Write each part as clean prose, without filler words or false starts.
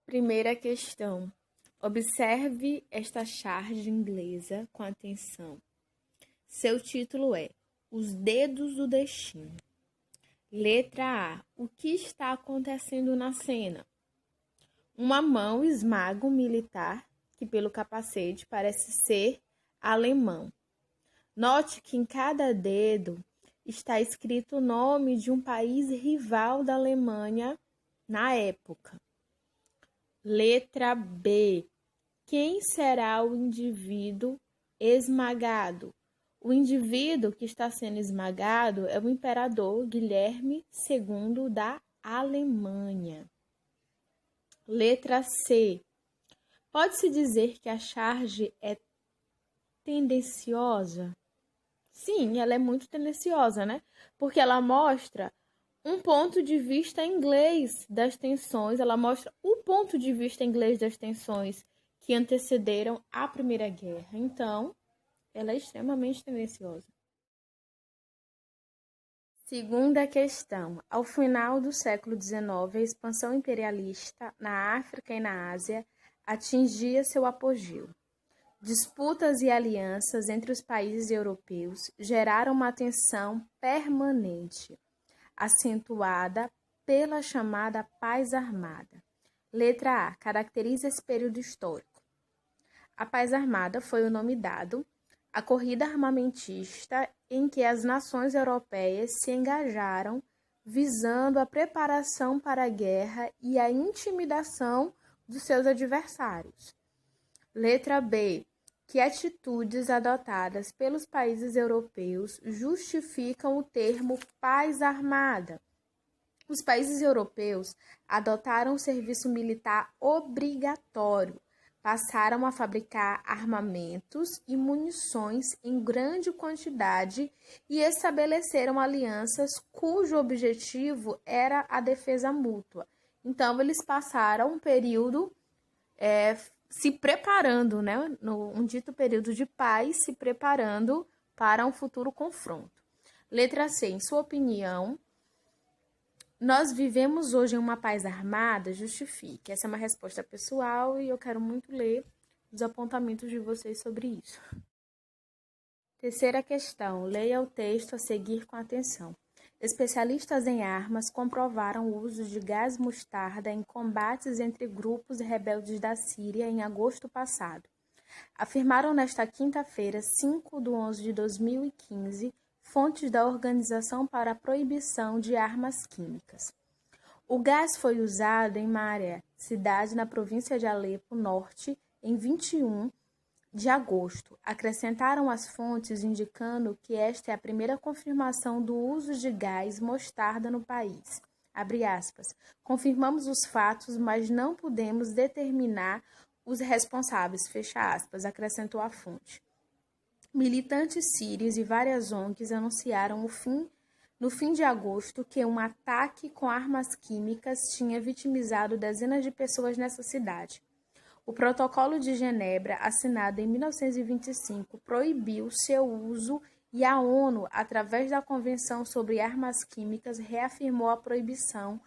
Primeira questão. Observe esta charge inglesa com atenção. Seu título é Os Dedos do Destino. Letra A. O que está acontecendo na cena? Uma mão esmaga um militar que, pelo capacete, parece ser alemão. Note que em cada dedo está escrito o nome de um país rival da Alemanha na época. Letra B. Quem será o indivíduo esmagado? O indivíduo que está sendo esmagado é o imperador Guilherme II da Alemanha. Letra C. Pode-se dizer que a charge é tendenciosa? Sim, ela é muito tendenciosa, né? Porque ela mostra um ponto de vista inglês das tensões, ela mostra o ponto de vista inglês das tensões que antecederam a Primeira Guerra. Então, ela é extremamente tendenciosa. Segunda questão. Ao final do século XIX, a expansão imperialista na África e na Ásia atingia seu apogeu. Disputas e alianças entre os países europeus geraram uma tensão permanente, acentuada pela chamada Paz Armada. Letra A. Caracteriza esse período histórico. A Paz Armada foi o nome dado à corrida armamentista em que as nações europeias se engajaram visando a preparação para a guerra e a intimidação dos seus adversários. Letra B. Que atitudes adotadas pelos países europeus justificam o termo paz armada? Os países europeus adotaram o serviço militar obrigatório, passaram a fabricar armamentos e munições em grande quantidade e estabeleceram alianças cujo objetivo era a defesa mútua. Então, eles passaram um período se preparando, né? Um dito período de paz, se preparando para um futuro confronto. Letra C. Em sua opinião, nós vivemos hoje em uma paz armada? Justifique. Essa é uma resposta pessoal e eu quero muito ler os apontamentos de vocês sobre isso. Terceira questão. Leia o texto a seguir com atenção. Especialistas em armas comprovaram o uso de gás mostarda em combates entre grupos rebeldes da Síria em agosto passado. Afirmaram nesta quinta-feira, 5/11/2015, fontes da Organização para a Proibição de Armas Químicas. O gás foi usado em Maré, cidade na província de Alepo Norte, em 21 de agosto. Acrescentaram as fontes indicando que esta é a primeira confirmação do uso de gás mostarda no país. Abre aspas. Confirmamos os fatos, mas não podemos determinar os responsáveis, fecha aspas, acrescentou a fonte. Militantes sírios e várias ONGs anunciaram no fim de agosto que um ataque com armas químicas tinha vitimizado dezenas de pessoas nessa cidade. O Protocolo de Genebra, assinado em 1925, proibiu seu uso e a ONU, através da Convenção sobre Armas Químicas, reafirmou a proibição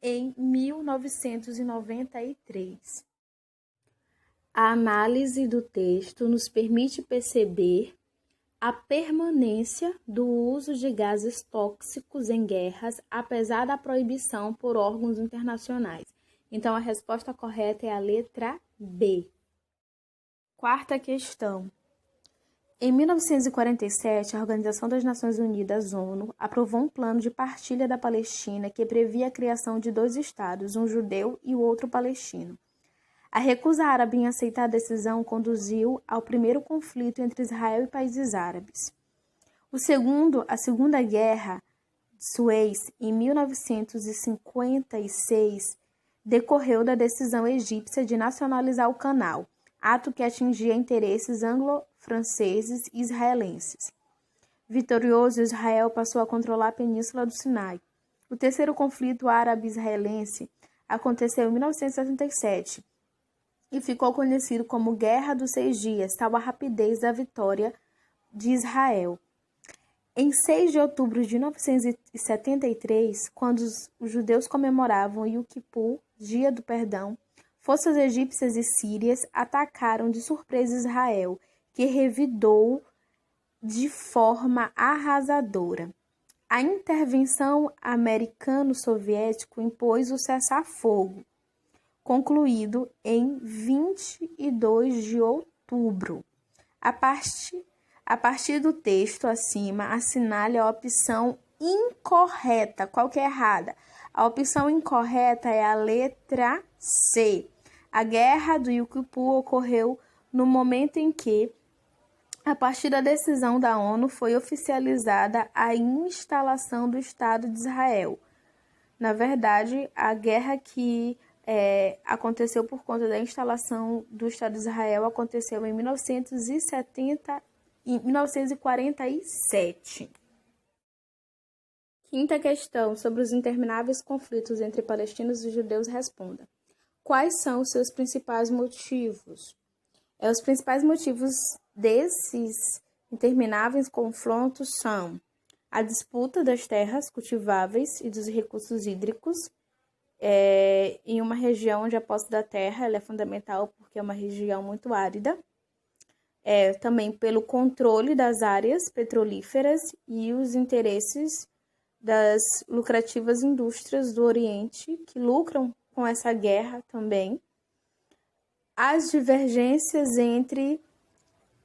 em 1993. A análise do texto nos permite perceber a permanência do uso de gases tóxicos em guerras, apesar da proibição por órgãos internacionais. Então, a resposta correta é a letra B. Quarta questão. Em 1947, a Organização das Nações Unidas, ONU, aprovou um plano de partilha da Palestina que previa a criação de 2 estados, um judeu e o outro palestino. A recusa árabe em aceitar a decisão conduziu ao primeiro conflito entre Israel e países árabes. A Segunda Guerra de Suez, em 1956, decorreu da decisão egípcia de nacionalizar o canal, ato que atingia interesses anglo-franceses e israelenses. Vitorioso, Israel passou a controlar a península do Sinai. O terceiro conflito árabe-israelense aconteceu em 1977 e ficou conhecido como Guerra dos 6 Dias, tal a rapidez da vitória de Israel. Em 6 de outubro de 1973, quando os judeus comemoravam Yom Kippur, Dia do Perdão, Forças egípcias e sírias atacaram de surpresa Israel, que revidou de forma arrasadora. A intervenção americano-soviética impôs o cessar-fogo, concluído em 22 de outubro. A partir do texto acima, assinale a opção incorreta. Qual que é errada? A opção incorreta é a letra C. A Guerra do Yom Kippur ocorreu no momento em que, a partir da decisão da ONU, foi oficializada a instalação do Estado de Israel. Na verdade, a guerra que aconteceu por conta da instalação do Estado de Israel aconteceu em 1947. Quinta questão, sobre os intermináveis conflitos entre palestinos e judeus, responda. Quais são os seus principais motivos? Os principais motivos desses intermináveis confrontos são a disputa das terras cultiváveis e dos recursos hídricos em uma região onde a posse da terra ela é fundamental porque é uma região muito árida. Também pelo controle das áreas petrolíferas e os interesses das lucrativas indústrias do Oriente, que lucram com essa guerra também. As divergências entre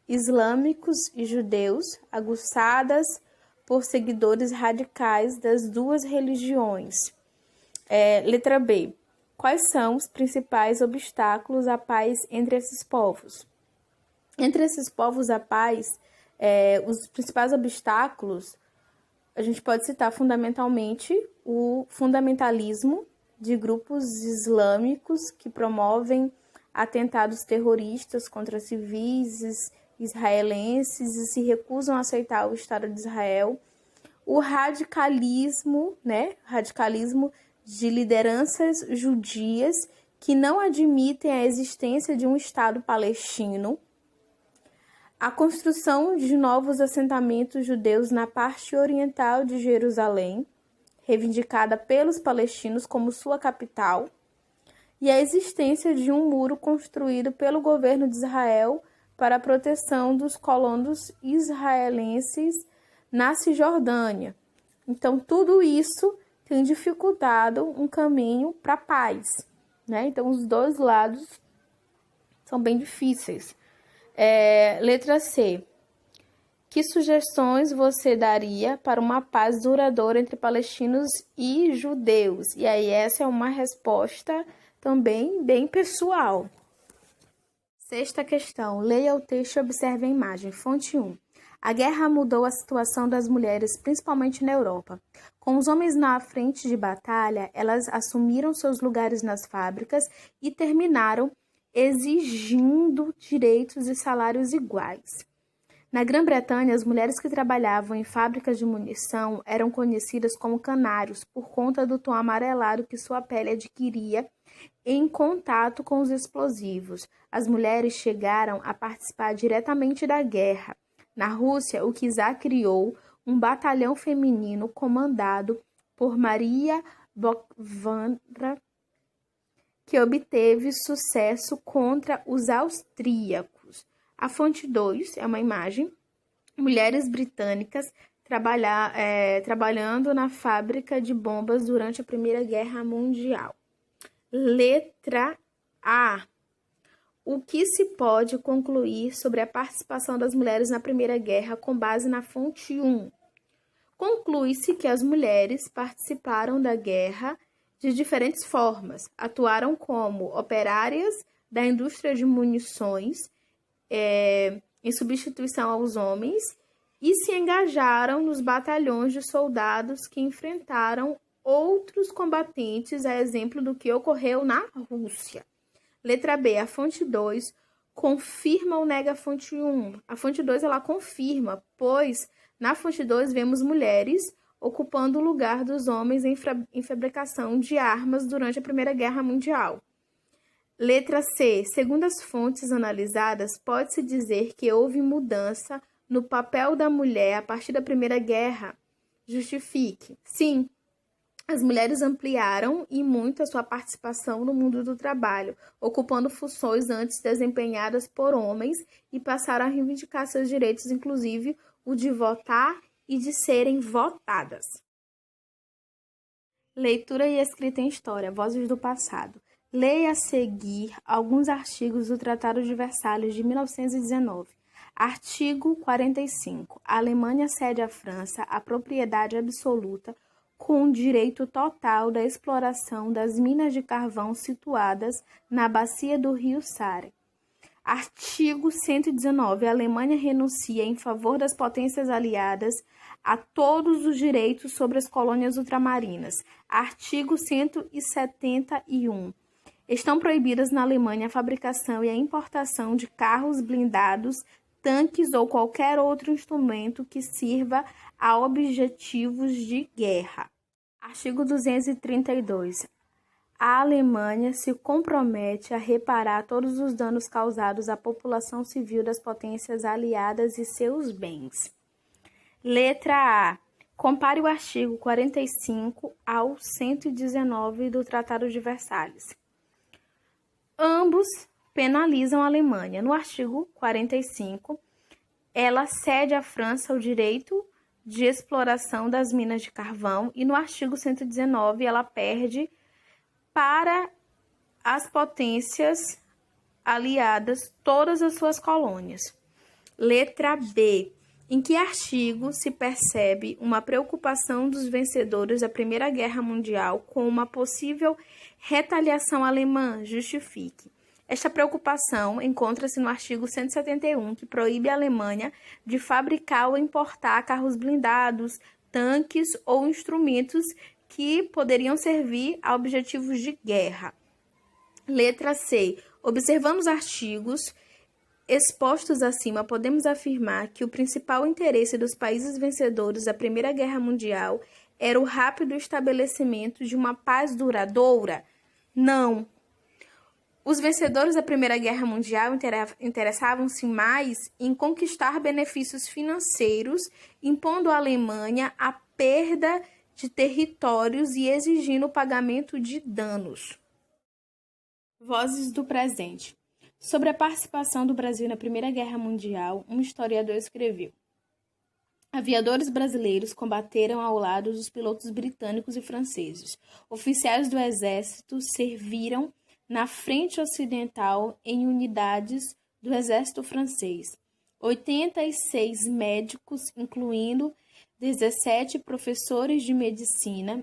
islâmicos e judeus, aguçadas por seguidores radicais das duas religiões. Letra B. Quais são os principais obstáculos à paz entre esses povos? Entre esses povos à paz, os principais obstáculos, a gente pode citar fundamentalmente o fundamentalismo de grupos islâmicos que promovem atentados terroristas contra civis israelenses e se recusam a aceitar o Estado de Israel. O radicalismo, radicalismo de lideranças judias que não admitem a existência de um Estado palestino. A construção de novos assentamentos judeus na parte oriental de Jerusalém, reivindicada pelos palestinos como sua capital, e a existência de um muro construído pelo governo de Israel para a proteção dos colonos israelenses na Cisjordânia. Então, tudo isso tem dificultado um caminho para a paz, Então, os dois lados são bem difíceis. Letra C. Que sugestões você daria para uma paz duradoura entre palestinos e judeus? E aí, essa é uma resposta também bem pessoal. Sexta questão. Leia o texto e observe a imagem. Fonte 1. A guerra mudou a situação das mulheres, principalmente na Europa. Com os homens na frente de batalha, elas assumiram seus lugares nas fábricas e terminaram exigindo direitos e salários iguais. Na Grã-Bretanha, as mulheres que trabalhavam em fábricas de munição eram conhecidas como canários por conta do tom amarelado que sua pele adquiria em contato com os explosivos. As mulheres chegaram a participar diretamente da guerra. Na Rússia, o czar criou um batalhão feminino comandado por Maria Bokvandra, que obteve sucesso contra os austríacos. A fonte 2 é uma imagem. Mulheres britânicas trabalhando na fábrica de bombas durante a Primeira Guerra Mundial. Letra A. O que se pode concluir sobre a participação das mulheres na Primeira Guerra com base na fonte 1? Conclui-se que as mulheres participaram da guerra de diferentes formas. Atuaram como operárias da indústria de munições, em substituição aos homens, e se engajaram nos batalhões de soldados que enfrentaram outros combatentes, a exemplo do que ocorreu na Rússia. Letra B, a fonte 2 confirma ou nega a fonte 1? A fonte 2 ela confirma, pois na fonte 2 vemos mulheres ocupando o lugar dos homens em fabricação de armas durante a Primeira Guerra Mundial. Letra C, segundo as fontes analisadas, pode-se dizer que houve mudança no papel da mulher a partir da Primeira Guerra. Justifique. Sim, As mulheres ampliaram e muito a sua participação no mundo do trabalho, ocupando funções antes desempenhadas por homens e passaram a reivindicar seus direitos, inclusive o de votar e de serem votadas. Leitura e escrita em história, vozes do passado. Leia a seguir alguns artigos do Tratado de Versalhes de 1919. Artigo 45. A Alemanha cede à França a propriedade absoluta com direito total da exploração das minas de carvão situadas na bacia do rio Sare. Artigo 119. A Alemanha renuncia em favor das potências aliadas a todos os direitos sobre as colônias ultramarinas. Artigo 171. Estão proibidas na Alemanha a fabricação e a importação de carros blindados, tanques ou qualquer outro instrumento que sirva a objetivos de guerra. Artigo 232. A Alemanha se compromete a reparar todos os danos causados à população civil das potências aliadas e seus bens. Letra A. Compare o artigo 45 ao 119 do Tratado de Versalhes. Ambos penalizam a Alemanha. No artigo 45, ela cede à França o direito de exploração das minas de carvão e no artigo 119 ela perde para as potências aliadas todas as suas colônias. Letra B. Em que artigo se percebe uma preocupação dos vencedores da Primeira Guerra Mundial com uma possível retaliação alemã? Justifique. Esta preocupação encontra-se no artigo 171, que proíbe a Alemanha de fabricar ou importar carros blindados, tanques ou instrumentos que poderiam servir a objetivos de guerra. Letra C. Observando os artigos expostos acima, podemos afirmar que o principal interesse dos países vencedores da Primeira Guerra Mundial era o rápido estabelecimento de uma paz duradoura? Não. Os vencedores da Primeira Guerra Mundial interessavam-se mais em conquistar benefícios financeiros, impondo à Alemanha a perda de territórios e exigindo o pagamento de danos. Vozes do presente. Sobre a participação do Brasil na Primeira Guerra Mundial, um historiador escreveu: aviadores brasileiros combateram ao lado dos pilotos britânicos e franceses. Oficiais do exército serviram na frente ocidental em unidades do exército francês. 86 médicos, incluindo 17 professores de medicina,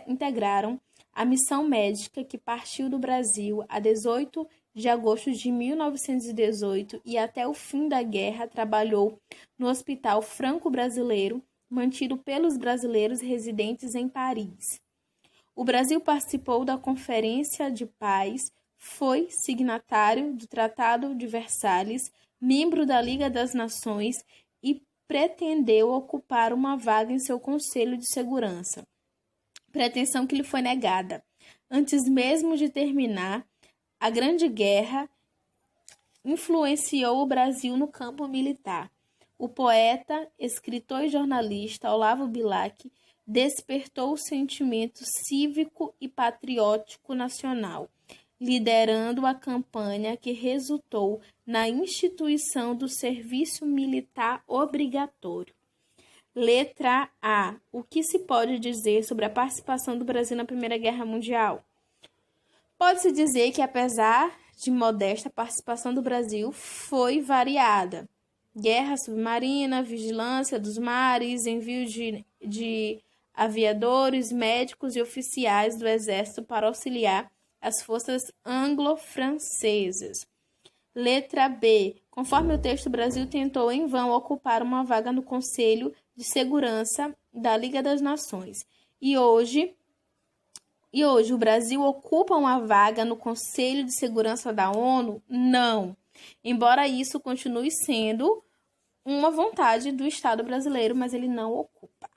integraram a missão médica que partiu do Brasil a 18 de agosto de 1918 e até o fim da guerra trabalhou no Hospital Franco-Brasileiro, mantido pelos brasileiros residentes em Paris. O Brasil participou da Conferência de Paz, foi signatário do Tratado de Versalhes, membro da Liga das Nações e pretendeu ocupar uma vaga em seu Conselho de Segurança, pretensão que lhe foi negada. Antes mesmo de terminar, a Grande Guerra influenciou o Brasil no campo militar. O poeta, escritor e jornalista Olavo Bilac despertou o sentimento cívico e patriótico nacional, liderando a campanha que resultou na instituição do serviço militar obrigatório. Letra A. O que se pode dizer sobre a participação do Brasil na Primeira Guerra Mundial? Pode-se dizer que, apesar de modesta, a participação do Brasil foi variada. Guerra submarina, vigilância dos mares, envio de aviadores, médicos e oficiais do Exército para auxiliar as forças anglo-francesas. Letra B. Conforme o texto, o Brasil tentou em vão ocupar uma vaga no Conselho de Segurança da Liga das Nações. E hoje o Brasil ocupa uma vaga no Conselho de Segurança da ONU? Não. Embora isso continue sendo uma vontade do Estado brasileiro, mas ele não ocupa.